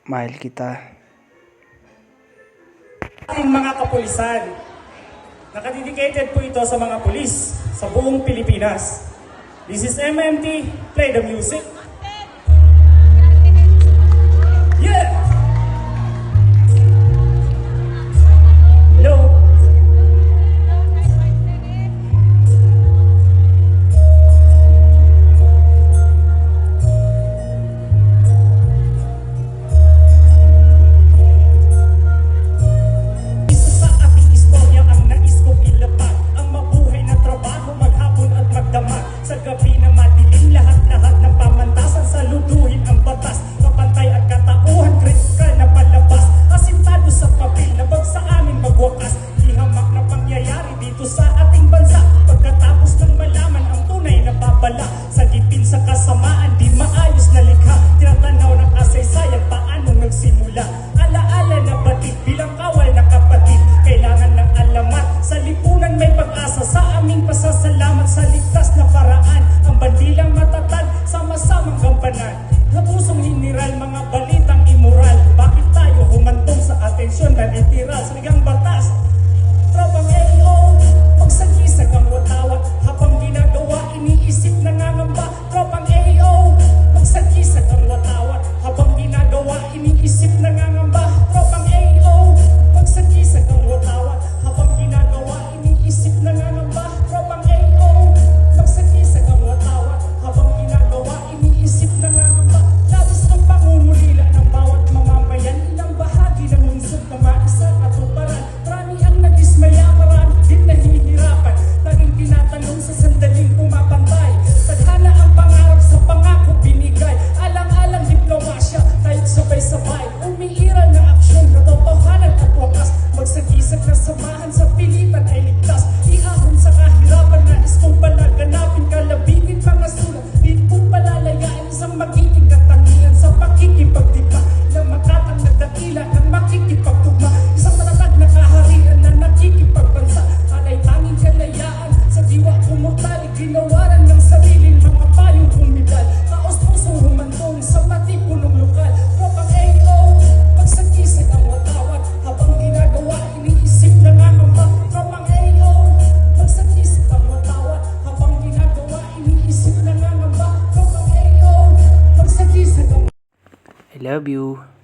mahal kita. Ating mga kapulisan, nakadedicated po ito sa mga pulis sa buong Pilipinas. This is MMT, play the music. Yeah! Hello? Sa gabi na madilim, lahat-lahat ng pamantasan, saluduhin ang batas, kapantay at katauhan, kritikal na palabas, asintado sa papel na bag sa amin magwakas, ihamak na pangyayari dito sa ating bansa, pagkatapos ng malaman ang tunay na babala, sa gipin sa kasamaan, di maayos na likha, tinatanaw ng kasaysayan, paano nagsimula, alaala na batid, bilang kawal na kapatid, kailangan ng alamat, sa lipunan may pag-asa, sa aming pasasalamat, sa ligtas na paraan, ang bandilang matatag, sama-samang gampanan. Sa pusong hiniral, mga balitang immoral, bakit tayo humantong sa atensyon na literal? Saligang batas, tropang AO, magsagisag ang watawat, habang ginagawa, iniisip nangangamba. Tropang AO, magsagisag ang watawat, habang ginagawa, iniisip nangangamba. Tropang AO, magsagisag ang watawat, habang ginagawa, iniisip nangangamba. Tropang AO, magsagisag ang watawat, habang ginagawa, iniisip nangangamba. Labis ng pangungulila ng bawat mamamayan, ilang bahagi ng lungsod na maisa katuparan. Marami ang nadismaya, marami din nahihirapan, laging tinatanong sa sandaling pumapantay. Tadhana ang pangarap sa pangako binigay, alang-alang diplomasya, tayo't sabay-sabay, umiiral na aksyon, katotohanan at wakas, magsagisag na samahan sa pilitan ay ligtas, iahon sa kahirapan, nais kong palaganapin, kalabingin mga sulat, di po palalayain isang magiging katangian sa pakikipagdipa, ng makatang na dakila ng makikipagtugma, isang matatag na kaharian na nakikipagbansa, alay tanging kalayaan sa diwa kumutali, ginawaran ng sariling mga payong humidal, taos pusong humantong sa matipunong lokal. Tropang AO, magsagisag ang watawat, habang ginagawa, iniisip nangangamba. Tropang AO, magsagisag ang watawat, habang ginagawa, iniisip nangangamba. Tropang AO, magsagisag ang I love you.